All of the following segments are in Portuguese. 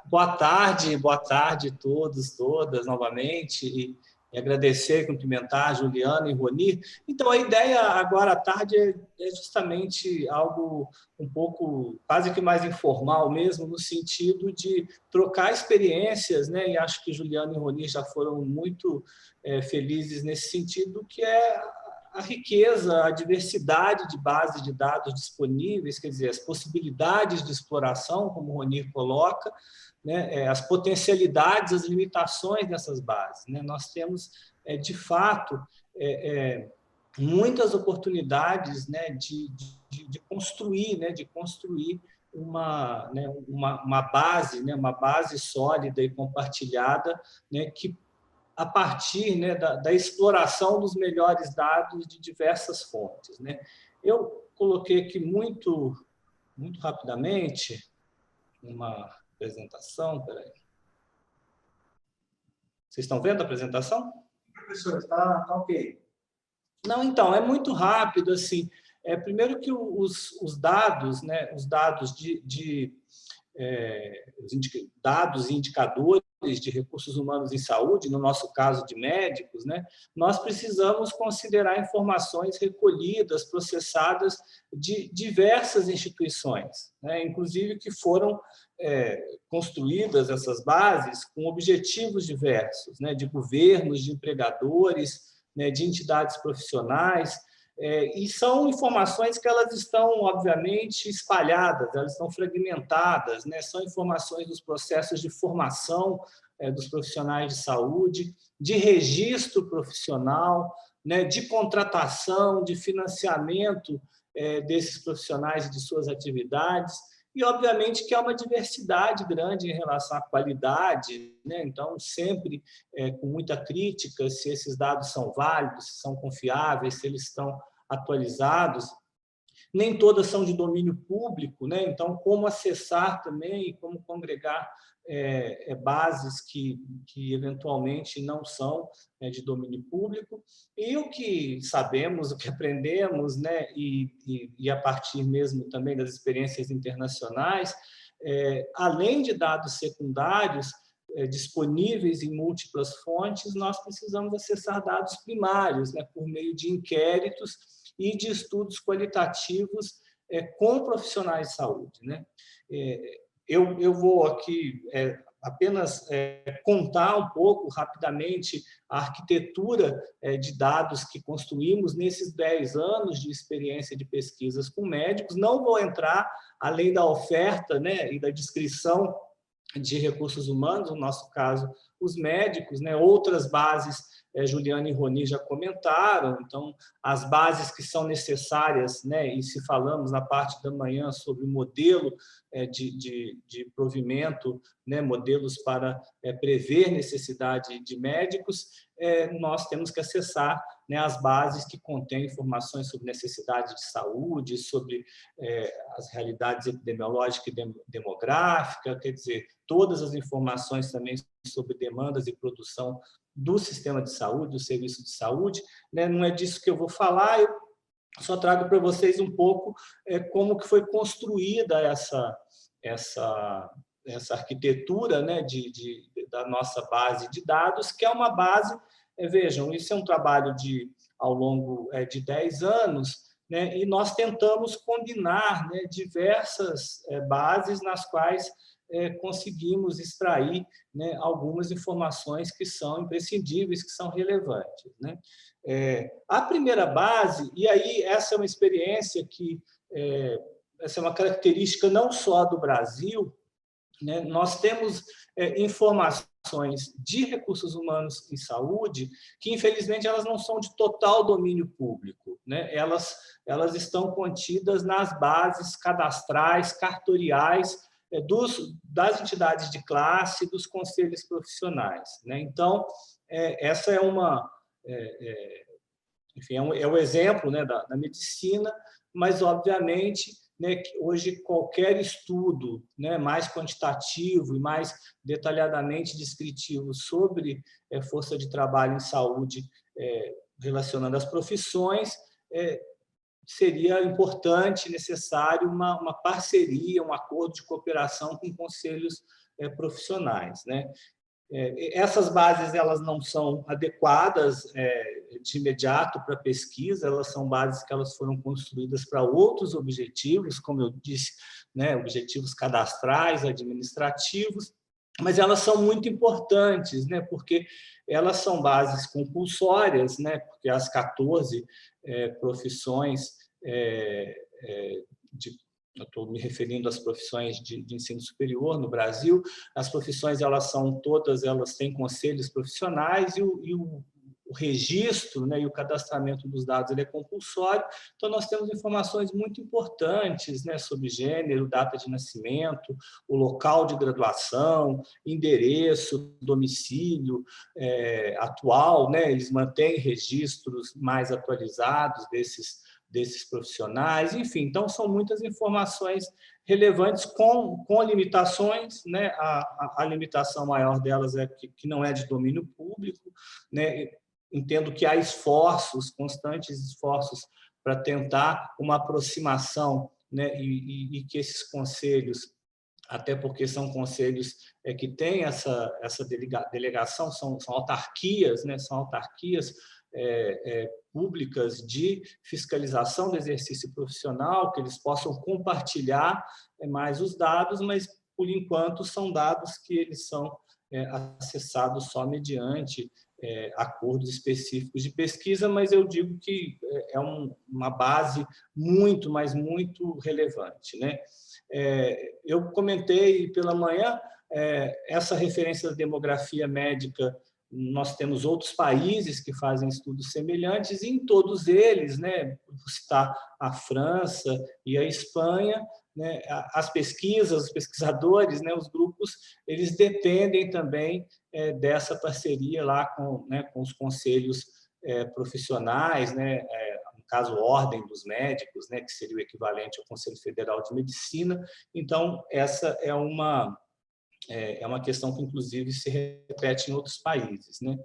Boa tarde a todos, todas, novamente, e agradecer, cumprimentar Juliana e Roni. Então, a ideia agora à tarde é justamente algo um pouco, quase que mais informal mesmo, no sentido de trocar experiências, né? E acho que Juliana e Roni já foram muito felizes nesse sentido, que é a riqueza, a diversidade de bases de dados disponíveis, quer dizer, as possibilidades de exploração, como o Roni coloca, né, as potencialidades, as limitações dessas bases. Né? Nós temos, de fato, muitas oportunidades, né, de construir, né, uma base, né, uma base sólida e compartilhada, né, que a partir, né, da exploração dos melhores dados de diversas fontes. Né? Eu coloquei aqui muito rapidamente uma apresentação. Peraí. Vocês estão vendo a apresentação? Professor, está ok. Não, então, é muito rápido. Assim, primeiro que os dados, né, os dados dados e indicadores de recursos humanos em saúde, no nosso caso de médicos, né, nós precisamos considerar informações recolhidas, processadas de diversas instituições, né, inclusive que foram construídas essas bases com objetivos diversos, né, de governos, de empregadores, né, de entidades profissionais, e são informações que elas estão, obviamente, espalhadas, elas estão fragmentadas, né? São informações dos processos de formação dos profissionais de saúde, de registro profissional, né? De contratação, de financiamento desses profissionais e de suas atividades, e, obviamente, que há uma diversidade grande em relação à qualidade, né? Então, sempre com muita crítica se esses dados são válidos, se são confiáveis, se eles estão atualizados. Nem todas são de domínio público, né? Então, como acessar também e como congregar bases que eventualmente não são de domínio público. E o que sabemos, o que aprendemos, né? E a partir mesmo também das experiências internacionais, além de dados secundários disponíveis em múltiplas fontes, nós precisamos acessar dados primários, né? Por meio de inquéritos e de estudos qualitativos com profissionais de saúde. Né? Eu vou aqui apenas contar um pouco, rapidamente, a arquitetura de dados que construímos nesses 10 anos de experiência de pesquisas com médicos. Não vou entrar, além da oferta, né, e da descrição de recursos humanos, no nosso caso, os médicos, né, outras bases, Juliana e Roni já comentaram, então, as bases que são necessárias, né, e se falamos na parte da manhã sobre o modelo de provimento, né, modelos para prever necessidade de médicos, nós temos que acessar, né, as bases que contêm informações sobre necessidade de saúde, sobre as realidades epidemiológica e demográfica, quer dizer, todas as informações também sobre demandas e produção do sistema de saúde, do serviço de saúde, né? Não é disso que eu vou falar, eu só trago para vocês um pouco como que foi construída essa arquitetura, né, da nossa base de dados, que é uma base, vejam, isso é um trabalho ao longo de 10 anos, né, e nós tentamos combinar, né, diversas bases nas quais conseguimos extrair, né, algumas informações que são imprescindíveis, que são relevantes. Né? A primeira base, e aí essa é uma experiência que, essa é uma característica não só do Brasil, né? Nós temos informações de recursos humanos em saúde que, infelizmente, elas não são de total domínio público. Né? Elas estão contidas nas bases cadastrais, cartoriais, das entidades de classe, dos conselhos profissionais. Né? Então, essa enfim, é um exemplo, né, da medicina, mas, obviamente, né, que hoje qualquer estudo, né, mais quantitativo e mais detalhadamente descritivo sobre força de trabalho em saúde relacionando as profissões seria importante, necessário, uma parceria, um acordo de cooperação com conselhos profissionais, né? Essas bases elas não são adequadas de imediato para pesquisa, elas são bases que elas foram construídas para outros objetivos, como eu disse, né, objetivos cadastrais, administrativos, mas elas são muito importantes, né, porque elas são bases compulsórias, né, porque as 14 profissões de eu estou me referindo às profissões de ensino superior no Brasil, as profissões elas têm conselhos profissionais e o registro, né, e o cadastramento dos dados ele é compulsório, então nós temos informações muito importantes, né, sobre gênero, data de nascimento, o local de graduação, endereço, domicílio atual, né, eles mantêm registros mais atualizados desses profissionais, enfim, então são muitas informações relevantes com limitações, né? A limitação maior delas é que não é de domínio público, né? Entendo que há constantes esforços para tentar uma aproximação, né? E que esses conselhos, até porque são conselhos que têm essa delegação, são autarquias, né? São autarquias públicas de fiscalização do exercício profissional, que eles possam compartilhar mais os dados, mas, por enquanto, são dados que eles são acessados só mediante acordos específicos de pesquisa, mas eu digo que é uma base muito, mas muito relevante, né? Eu comentei pela manhã essa referência da demografia médica. Nós temos outros países que fazem estudos semelhantes, e em todos eles, né, vou citar a França e a Espanha, né, as pesquisas, os pesquisadores, né, os grupos, eles dependem também dessa parceria lá com os conselhos profissionais, né, no caso, Ordem dos Médicos, né, que seria o equivalente ao Conselho Federal de Medicina. Então, essa é uma questão que, inclusive, se repete em outros países, né?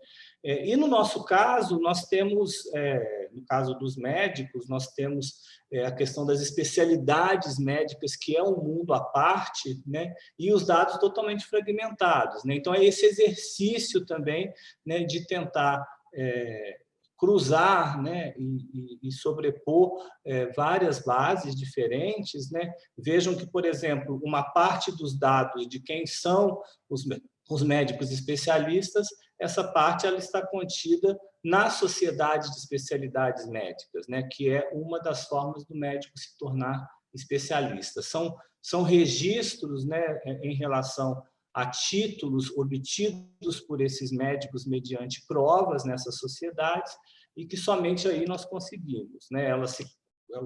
E, no nosso caso, nós temos, no caso dos médicos, nós temos a questão das especialidades médicas, que é um mundo à parte, né? E os dados totalmente fragmentados, né? Então, é esse exercício também, né, de tentar cruzar, né, e sobrepor várias bases diferentes, né? Vejam que, por exemplo, uma parte dos dados de quem são os médicos especialistas, essa parte ela está contida na Sociedade de Especialidades Médicas, né, que é uma das formas do médico se tornar especialista. São registros, né, em relação a títulos obtidos por esses médicos mediante provas nessas sociedades, e que somente aí nós conseguimos, né? Elas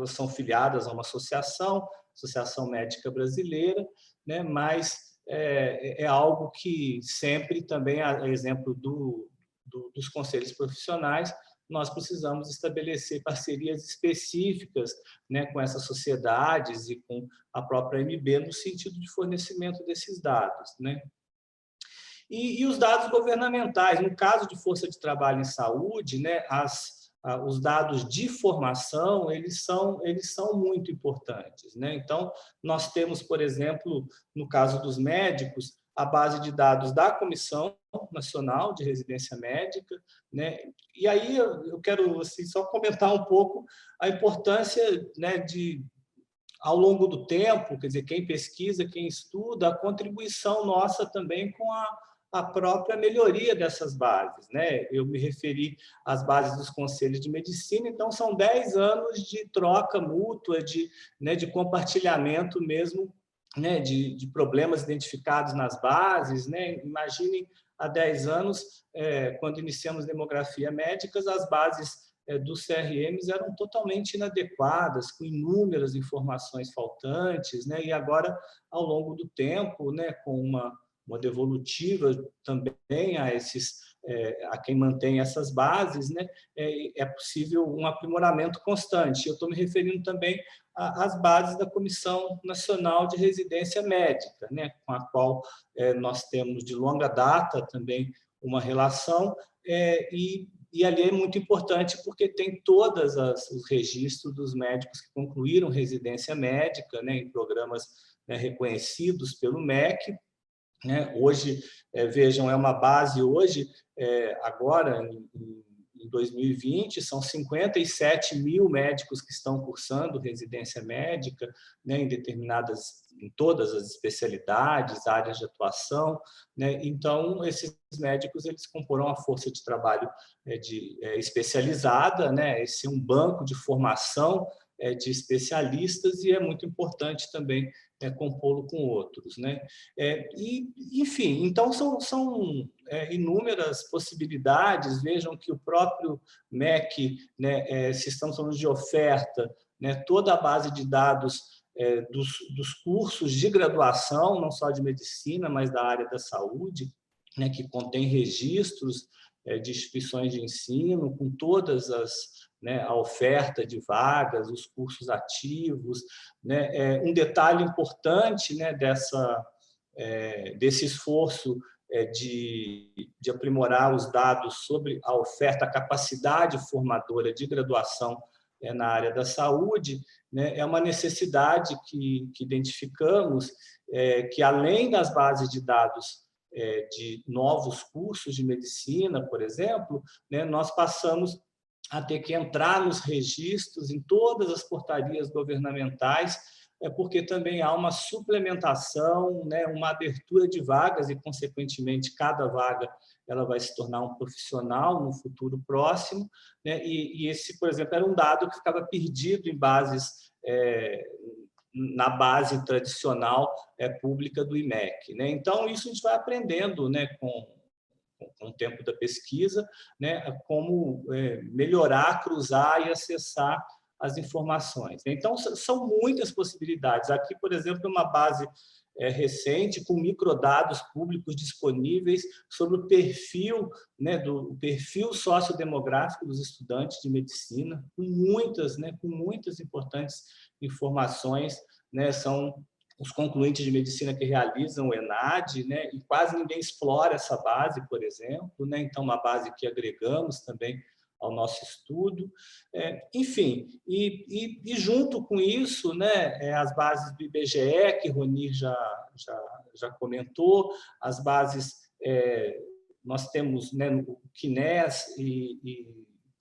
são filiadas a uma associação médica brasileira, né? Mas é algo que sempre também, a exemplo dos conselhos profissionais, nós precisamos estabelecer parcerias específicas, né, com essas sociedades e com a própria MB no sentido de fornecimento desses dados, né? E os dados governamentais, no caso de força de trabalho em saúde, né, os dados de formação eles são muito importantes, né? Então, nós temos, por exemplo, no caso dos médicos, a base de dados da Comissão Nacional de Residência Médica, né? E aí eu quero assim, só comentar um pouco a importância, né, de, ao longo do tempo, quer dizer, quem pesquisa, quem estuda, a contribuição nossa também com a própria melhoria dessas bases, né? Eu me referi às bases dos conselhos de medicina, então são 10 anos de troca mútua, né, de compartilhamento mesmo, né, de problemas identificados nas bases, né? Imaginem, há 10 anos, quando iniciamos demografia médica, as bases dos CRMs eram totalmente inadequadas, com inúmeras informações faltantes, né? E agora, ao longo do tempo, né, com uma devolutiva também a quem mantém essas bases, né, é possível um aprimoramento constante. Eu estou me referindo também às bases da Comissão Nacional de Residência Médica, né, com a qual nós temos de longa data também uma relação, e e ali é muito importante porque tem todos os registros dos médicos que concluíram residência médica, né, em programas, né, reconhecidos pelo MEC, né? Hoje, vejam, é uma base hoje, agora, em 2020, são 57 mil médicos que estão cursando residência médica, né, em todas as especialidades, áreas de atuação, né? Então, esses médicos eles comporão a força de trabalho especializada, né? Esse é um banco de formação de especialistas e é muito importante também compô-lo com outros, né? Enfim, então são inúmeras possibilidades. Vejam que o próprio MEC, né, se estamos falando de oferta, né, toda a base de dados dos cursos de graduação, não só de medicina, mas da área da saúde, né, que contém registros de instituições de ensino, com todas a oferta de vagas, os cursos ativos, né? Um detalhe importante, né, desse esforço de aprimorar os dados sobre a oferta, a capacidade formadora de graduação na área da saúde, né, é uma necessidade que identificamos, que além das bases de dados de novos cursos de medicina, por exemplo, né, nós passamos a ter que entrar nos registros em todas as portarias governamentais, porque também há uma suplementação, né, uma abertura de vagas e, consequentemente, cada vaga ela vai se tornar um profissional no futuro próximo, né? E esse, por exemplo, era um dado que ficava perdido em bases na base tradicional pública do IMEC, né? Então, isso a gente vai aprendendo, né, com o tempo da pesquisa, né, como melhorar, cruzar e acessar as informações. Então, são muitas possibilidades. Aqui, por exemplo, uma base recente com microdados públicos disponíveis sobre o perfil, né, do perfil sociodemográfico dos estudantes de medicina, com muitas importantes informações, né, são os concluintes de medicina que realizam o ENAD, né, e quase ninguém explora essa base, por exemplo, né, então uma base que agregamos também ao nosso estudo. Enfim, e junto com isso, né, as bases do IBGE, que Roni já comentou, as bases, nós temos, né, o CNES e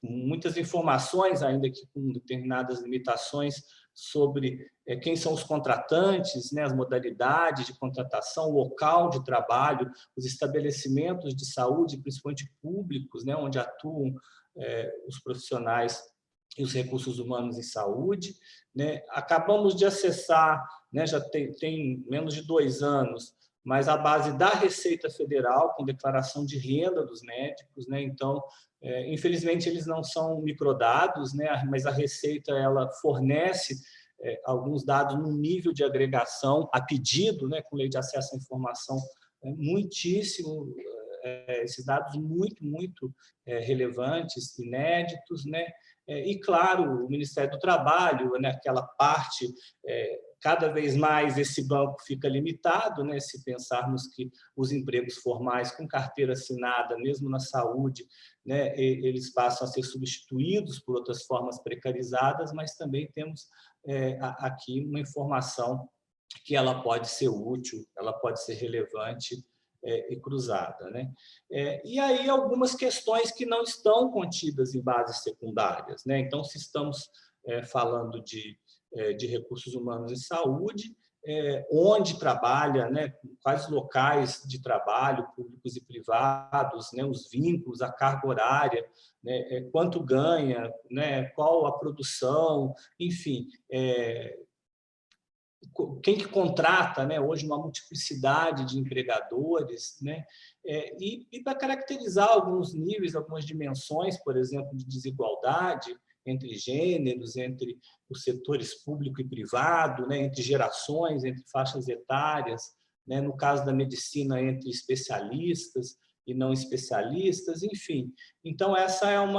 muitas informações, ainda que com determinadas limitações, sobre quem são os contratantes, né, as modalidades de contratação, o local de trabalho, os estabelecimentos de saúde, principalmente públicos, né, onde atuam os profissionais e os recursos humanos em saúde, né? Acabamos de acessar, né, já tem menos de 2 anos, mas a base da Receita Federal, com declaração de renda dos médicos, né? Então, infelizmente, eles não são microdados, né? Mas a Receita ela fornece alguns dados num nível de agregação a pedido, né? Com lei de acesso à informação muitíssimo, esses dados muito relevantes, inéditos, né? E, claro, o Ministério do Trabalho, né? Aquela parte, cada vez mais esse banco fica limitado, né? Se pensarmos que os empregos formais com carteira assinada, mesmo na saúde, né? Eles passam a ser substituídos por outras formas precarizadas, mas também temos aqui uma informação que ela pode ser útil, ela pode ser relevante e cruzada, né? E aí algumas questões que não estão contidas em bases secundárias, né? Então, se estamos falando de recursos humanos em saúde, onde trabalha, né? Quais locais de trabalho, públicos e privados, né? Os vínculos, a carga horária, né? Quanto ganha, né? Qual a produção, enfim, quem que contrata, né? Hoje uma multiplicidade de empregadores, né? E para caracterizar alguns níveis, algumas dimensões, por exemplo, de desigualdade entre gêneros, entre os setores público e privado, né? Entre gerações, entre faixas etárias, né? No caso da medicina, entre especialistas e não especialistas, enfim. Então, essa é um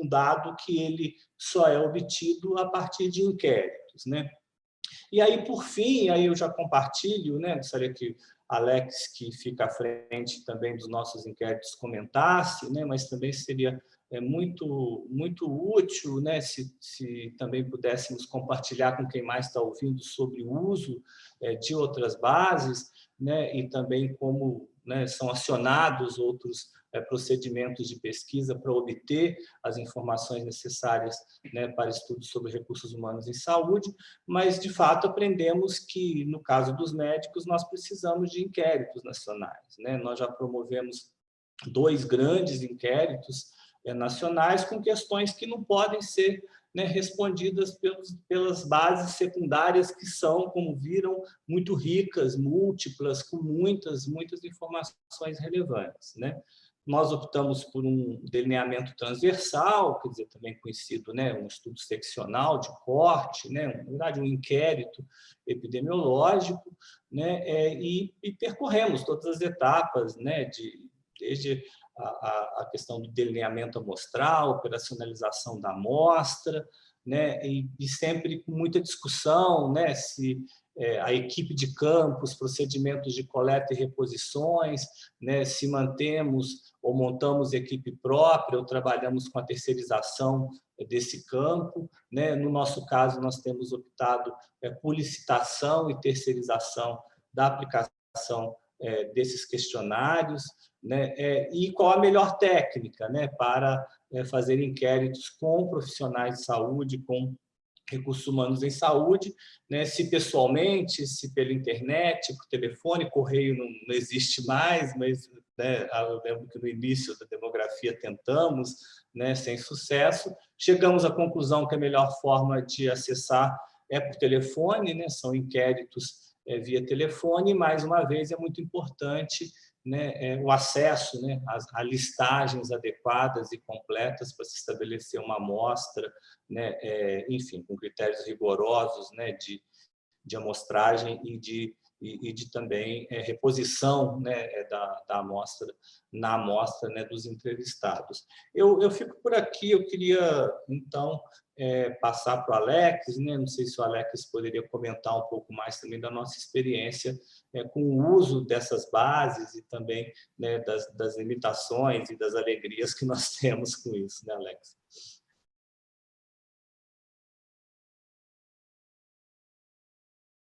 dado que ele só é obtido a partir de inquéritos, né? E aí, por fim, aí eu já compartilho, né? Gostaria que Alex, que fica à frente também dos nossos inquéritos, comentasse, né? Mas também seria muito útil, né? Se também pudéssemos compartilhar com quem mais está ouvindo sobre o uso de outras bases, né? E também como, né, são acionados outros procedimentos de pesquisa para obter as informações necessárias, né, para estudos sobre recursos humanos em saúde, mas, de fato, aprendemos que, no caso dos médicos, nós precisamos de inquéritos nacionais, né? Nós já promovemos 2 grandes inquéritos nacionais com questões que não podem ser, né, respondidas pelas bases secundárias, que são, como viram, muito ricas, múltiplas, com muitas informações relevantes, né? Nós optamos por um delineamento transversal, quer dizer, também conhecido, né, um estudo seccional de corte, né, na verdade, um inquérito epidemiológico, né, e percorremos todas as etapas, né, desde a questão do delineamento amostral, operacionalização da amostra, né, e sempre com muita discussão, né, se a equipe de campo, os procedimentos de coleta e reposições, né, se mantemos ou montamos equipe própria ou trabalhamos com a terceirização desse campo, né? No nosso caso, nós temos optado por licitação e terceirização da aplicação desses questionários, né? E qual a melhor técnica, né, para fazer inquéritos com profissionais de saúde, com recursos humanos em saúde, né? Se pessoalmente, se pela internet, por telefone, correio não existe mais, mas, né, eu lembro que no início da demografia tentamos, né, sem sucesso. Chegamos à conclusão que a melhor forma de acessar é por telefone, né? São inquéritos via telefone, e, mais uma vez, é muito importante, né, o acesso, né, a listagens adequadas e completas para se estabelecer uma amostra, né, enfim, com critérios rigorosos, né, de amostragem e de também reposição, né, da amostra, na amostra, né, dos entrevistados. Eu fico por aqui. Eu queria, então, passar para o Alex, né? Não sei se o Alex poderia comentar um pouco mais também da nossa experiência com o uso dessas bases e também, né, das limitações e das alegrias que nós temos com isso, né, Alex?